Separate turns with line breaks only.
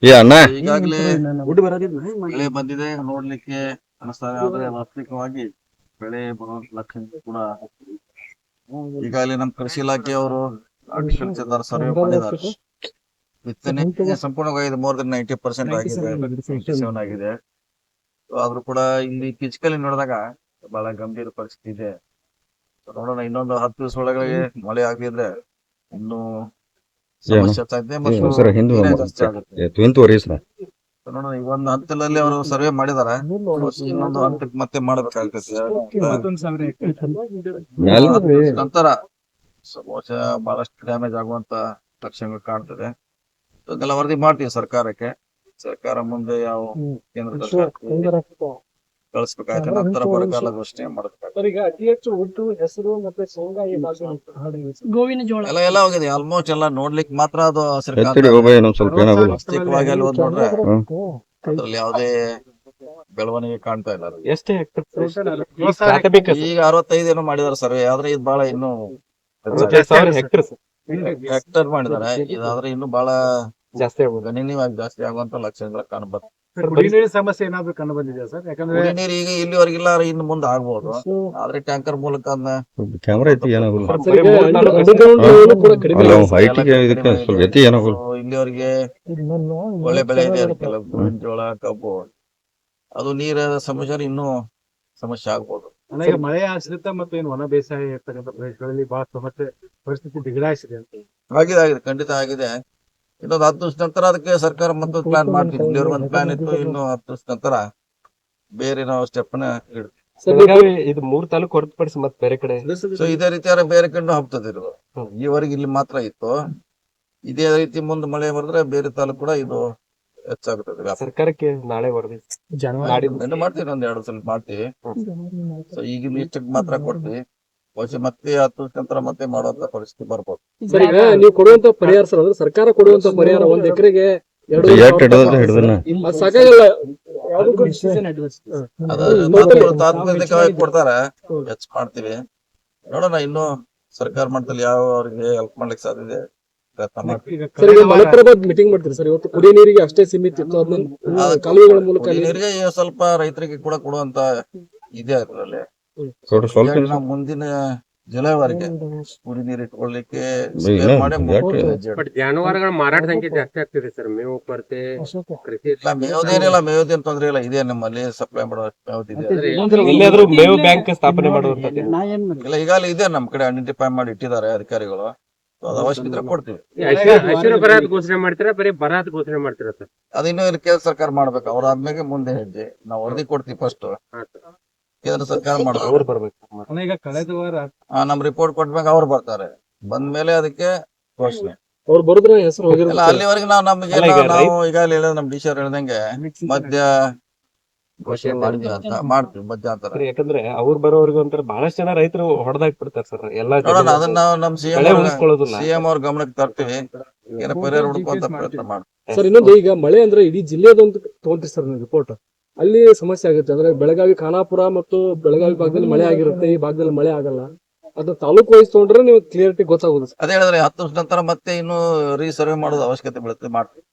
ಏ ಅಣ್ಣ
ಈಗಾಗಲೇ ಬೆಳೆ ಬಂದಿದೆ ನೋಡ್ಲಿಕ್ಕೆ ಅನಿಸ್ತಾರೆ, ಆದ್ರೆ ವಾಸ್ತವಿಕವಾಗಿ ಬೆಳೆ ಬರೋ ಲಕ್ಷಣ ಕೂಡ ಈಗಾಗಲೇ ನಮ್ಮ ಕೃಷಿ ಇಲಾಖೆಯವರು ಅಗ್ರಿಕಲ್ಚರ್ ಸರ್ವೆ ಮಾಡಿದ್ದಾರೆ. ಬಿತ್ತನೆ ಸಂಪೂರ್ಣವಾಗಿದೆ, ಮೋರ್ ದನ್ 90% ಆಗಿದೆ, 97 ಆಗಿದೆ. ಆದ್ರೂ ಕೂಡ ಇಲ್ಲಿ ಕಿಚ್ಕಲ್ಲಿ ನೋಡಿದಾಗ ಬಹಳ ಗಂಭೀರ ಪರಿಸ್ಥಿತಿ ಇದೆ. ನೋಡೋಣ, ಇನ್ನೊಂದು 10 ದಿವಸ ಒಳಗೆ ಮಳೆ ಆಗಿದ್ರೆ ಇನ್ನು ಸಮಸ್ಯೆ ಆಗ್ತದೆ ಮತ್ತು ಜಾಸ್ತಿ ಆಗುತ್ತೆ. ನೋಡೋಣ, ಈ ಒಂದು ಹಂತದಲ್ಲಿ ಅವರು ಸರ್ವೆ ಮಾಡಿದಾರೆ, ಇನ್ನೊಂದು ಹಂತಕ್ಕೆ ಮತ್ತೆ ಮಾಡಬೇಕಾಗ್ತದೆ. ನಂತರ ಬಹುಶಃ ಬಹಳಷ್ಟು ಡ್ಯಾಮೇಜ್ ಆಗುವಂತ ಲಕ್ಷಣಗಳು ಕಾಣ್ತದೆ. ಇದೆಲ್ಲ ವರದಿ ಮಾಡ್ತೀವಿ ಸರ್ಕಾರಕ್ಕೆ. ಸರ್ಕಾರ ಮುಂದೆ ಯಾವ ಕೇಂದ್ರ ಕಳಿಸ್ಬೇಕಾಗುತ್ತೆ, ನಂತರ ಬರಗಾಲ ಘೋಷಣೆ ಮಾಡಬೇಕಾಗುತ್ತೆ.
ಈಗ ಅತಿ ಹೆಚ್ಚು ಉದ್ದು, ಹೆಸರು ಮತ್ತೆ ಶೇಂಗಾ ಈ ಗೋವಿನ ಜೋಳ
ಎಲ್ಲ ಹೋಗಿದೆ ಆಲ್ಮೋಸ್ಟ್ ಎಲ್ಲ. ನೋಡ್ಲಿಕ್ಕೆ ಮಾತ್ರ ಅದು ವಾಸ್ತವಿಕವಾಗಿ ಅಲ್ಲಿ ಹೋದ್ ನೋಡ್ರೆ ಅದ್ರಲ್ಲಿ ಯಾವುದೇ ಬೆಳವಣಿಗೆ ಕಾಣ್ತಾ ಇಲ್ಲ.
ಎಷ್ಟೇ
ಈಗ 65 ಏನೋ ಮಾಡಿದಾರೆ ಸರ್ವೆ, ಆದ್ರೆ ಇದು ಬಹಳ ಇನ್ನು ಹೆಕ್ಟರ್ ಮಾಡಿದಾರೆ. ಇದಾದ್ರೆ ಇನ್ನು ಬಹಳ ಗಣನೀಯವಾಗಿ ಜಾಸ್ತಿ ಆಗುವಂತ ಲಕ್ಷಣಗಳು ಕಾಣಬಾರ್ದು.
ಕುಡಿ ನೀರಿನ ಸಮಸ್ಯೆ ಏನಾದ್ರು ಕಂಡು ಬಂದಿದೆ ಸರ್? ಯಾಕಂದ್ರೆ
ಕುಡಿ ನೀರು ಈಗ ಇಲ್ಲಿವರೆಗಿಲ್ಲ, ಇನ್ನು ಮುಂದೆ ಆಗ್ಬಹುದು. ಆದ್ರೆ ಟ್ಯಾಂಕರ್ ಮೂಲಕ ಇಲ್ಲಿವರೆಗೆ ಒಳ್ಳೆ ಬೆಳೆ ಇದೆ ಅದಕ್ಕೆಲ್ಲ. ಗೋವಿನ ಜೋಳ, ಕಬ್ಬು, ಅದು ನೀರ ಸಮಸ್ಯೆ ಇನ್ನೂ ಸಮಸ್ಯೆ ಆಗ್ಬೋದು.
ಈಗ ಮಳೆ ಆಶ್ರಿತ ಮತ್ತು ಏನು ಒಣ ಬೇಸಾಯ ಇರ್ತಕ್ಕಂಥ ಪ್ರದೇಶಗಳಲ್ಲಿ ಬಹಳ ಸಮಸ್ಯೆ ಪರಿಸ್ಥಿತಿ ಬಿಗಡಾಯಿಸಿದೆ ಅಂತ.
ಆಗಿದೆ, ಖಂಡಿತ ಆಗಿದೆ. ಇನ್ನೊಂದು 10 ದಿವಸ ನಂತರ ಅದಕ್ಕೆ ಸರ್ಕಾರ ಮತ್ತೊಂದು ಪ್ಲಾನ್ ಮಾಡ್ತೀವಿ. ಇಲ್ಲಿವರೆಗೆ ಒಂದು ಪ್ಲಾನ್ ಇತ್ತು, ಇನ್ನು 10 ದಿವಸ ನಂತರ ಬೇರೆ ನಾವು ಸ್ಟೆಪ್ ನ ಇಡ್ತೀವಿ.
ಇದು 3 ತಾಲೂಕು ಹೊರತುಪಡಿಸಿ ಮತ್ತೆ ಬೇರೆ ಕಡೆ
ಸೊ ಇದೇ ರೀತಿ ಬೇರೆ ಕಡೆ ಹಬ್ತದೆ ಇರೋದು. ಈವರೆಗೆ ಇಲ್ಲಿ ಮಾತ್ರ ಇತ್ತು. ಇದೇ ರೀತಿ ಮುಂದೆ ಮಳೆ ಬರೆದ್ರೆ ಬೇರೆ ತಾಲೂಕು ಕೂಡ ಇದು ಹೆಚ್ಚಾಗುತ್ತದೆ.
ಸರ್ಕಾರಕ್ಕೆ ನಾಳೆ ವರದಿ
ಮಾಡ್ತೀವಿ, ಒಂದ್ 2 ಸಲ ಮಾಡ್ತೀವಿ. ಸೊ ಈಗಿನ ಇಷ್ಟಕ್ಕೆ ಮಾತ್ರ ಕೊಡ್ತೀವಿ. ಬಹುಶಃ ಮತ್ತೆ 10 ದಿವಸ ನಂತರ ಮತ್ತೆ ಮಾಡುವಂತ ಪರಿಸ್ಥಿತಿ ಬರ್ಬೋದು.
ಸರ್, ಈಗ ನೀವು ಕೊಡುವಂತ ಪರಿಹಾರ ಸರ್, ಅಂದ್ರೆ ಸರ್ಕಾರ ಕೊಡುವಂತ ಪರಿಹಾರ 1 ಎಕರೆಗೆ 2 ಸಾಕಾಗಲ್ಲ.
ತಾತ್ಕಾಲಿಕವಾಗಿ ಕೊಡ್ತಾರೆ, ಹೆಚ್ಚು ಮಾಡ್ತೀವಿ. ನೋಡೋಣ, ಇನ್ನು ಸರ್ಕಾರ ಮಟ್ಟದಲ್ಲಿ ಯಾವ ಅವ್ರಿಗೆ ಹೆಲ್ಪ್ ಮಾಡ್ಲಿಕ್ಕೆ ಸಾಧ್ಯತೆ
ಸರ್. ಈಗ ಮಲಪ್ರಭಾದ್ ಮೀಟಿಂಗ್ ಮಾಡ್ತೀರಿ ಸರ್, ಇವತ್ತು ಕುಡಿಯ ನೀರಿಗೆ ಅಷ್ಟೇ ಸೀಮಿತ ಇತ್ತು, ಅದನ್ನ ಕಾಲುವೆಗಳ ಮೂಲಕ
ನೀರಿಗೆ ಸ್ವಲ್ಪ ರೈತರಿಗೆ ಕೂಡ ಕೊಡುವಂತ ಇದೆ. ಅದರಲ್ಲಿ ಮುಂದಿನ ಜುಲೈವರೆಗೆ ಕುಡಿ ನೀರು ಇಟ್ಕೊಳ್ಳಿಕ್ಕೆ
ಜಾನುವಾರುಗಳ ಮಾರಾಟ ಸಂಖ್ಯೆ ಜಾಸ್ತಿ ಆಗ್ತಿದೆ ಸರ್. ಮೇವು ಕೊರತೆ,
ಮೇವುದೇನಿಲ್ಲ, ಮೇವುದೇನ್ ತೊಂದ್ರೆ ಇಲ್ಲ, ಇದೆ ನಮ್ಮಲ್ಲಿ ಸಪ್ಲೈ ಮಾಡೋ
ಮೇವು ಬ್ಯಾಂಕ್ ಸ್ಥಾಪನೆ ಮಾಡುವಂತದ್ದು
ಇಲ್ಲ. ಈಗಾಗಲೇ ಇದೆ ನಮ್ಮ ಕಡೆ, ಐಡೆಂಟಿಫೈ ಮಾಡಿ ಇಟ್ಟಿದ್ದಾರೆ ಅಧಿಕಾರಿಗಳು. ಅದು ಅವಶ್ಯಕತೆ ಕೊಡ್ತೀವಿ.
ಘೋಷಣೆ ಮಾಡ್ತೀರಾ, ಬರೀ ಬರಾತ್ ಘೋಷಣೆ ಮಾಡ್ತೀರಾ ಸರ್?
ಅದು ಇನ್ನೂ ಇಲ್ಲಿ ಕೇಂದ್ರ ಸರ್ಕಾರ ಮಾಡ್ಬೇಕು. ಅವ್ರ ಆದ್ಮೇಲೆ ಮುಂದೆ ಹೆಜ್ಜೆ ನಾವು ವರದಿ ಕೊಡ್ತೀವಿ. ಫಸ್ಟ್ ಕೇಂದ್ರ ಸರ್ಕಾರ ಮಾಡ್ಬೇಕು.
ಈಗ ಕಳೆದ ವಾರ
ನಮ್ ರಿಪೋರ್ಟ್ ಕೊಟ್ಟಾಗ ಅವ್ರು ಬರ್ತಾರೆ. ಬಂದ್ಮೇಲೆ ಅದಕ್ಕೆ ಘೋಷಣೆ
ಅವ್ರು ಬರೋದ್ರ ಹೆಸರು ಹೋಗಿರಲ್ಲ.
ಅಲ್ಲಿವರೆಗೆ ನಾವು ಈಗಾಗಲೇ ಹೇಳಿದ್ರೆ ನಮ್ ಡಿಸಿ ಅವ್ರು ಹೇಳ್ದಂಗೆ ಮಧ್ಯ ಘೋಷಣೆ ಮಾಡಿದ್ವಿ ಅಂತ ಮಾಡ್ತೀವಿ ಮಧ್ಯಾಂತರ.
ಯಾಕಂದ್ರೆ ಅವ್ರು ಬರೋವರೆಗೂ ಒಂಥರ ಬಹಳಷ್ಟು ಜನ ರೈತರು ಹೊಡೆದಾಕ್ಬಿಡ್ತಾರೆ ಸರ್. ಎಲ್ಲ
ನೋಡೋಣ, ಅದನ್ನ ನಾವು ನಮ್ ಸಿಎಂ ಅವ್ರ ಗಮನಕ್ಕೆ ತರ್ತೀವಿ. ಏನೋ ಪರಿಹಾರ ಹುಡುಕುವಂತ ಪ್ರಯತ್ನ ಮಾಡ್ತೀವಿ.
ಸರ್, ಇನ್ನೊಂದು, ಈಗ ಮಳೆ ಅಂದ್ರೆ ಇಡೀ ಜಿಲ್ಲೆಯದೊಂದು ತಗೊಂಡ್ರಿ ಸರ್ ರಿಪೋರ್ಟ್. ಅಲ್ಲಿ ಸಮಸ್ಯೆ ಆಗುತ್ತೆ. ಅಂದ್ರೆ ಬೆಳಗಾವಿ, ಖಾನಾಪುರ ಮತ್ತು ಬೆಳಗಾವಿ ಭಾಗದಲ್ಲಿ ಮಳೆ ಆಗಿರುತ್ತೆ, ಈ ಭಾಗದಲ್ಲಿ ಮಳೆ ಆಗಲ್ಲ. ಅದನ್ನ ತಾಲೂಕು ವೈಸ್ ತಗೊಂಡ್ರೆ ನೀವು ಕ್ಲಿಯರಿಟಿ ಗೊತ್ತಾಗೋದು.
ಅದೇ ಹೇಳಿದ್ರೆ 10 ವರ್ಷ ನಂತರ ಮತ್ತೆ ಇನ್ನು ರೀಸರ್ವೆ ಮಾಡೋದು ಅವಶ್ಯಕತೆ ಬೀಳುತ್ತೆ, ಮಾಡ್ತೀವಿ.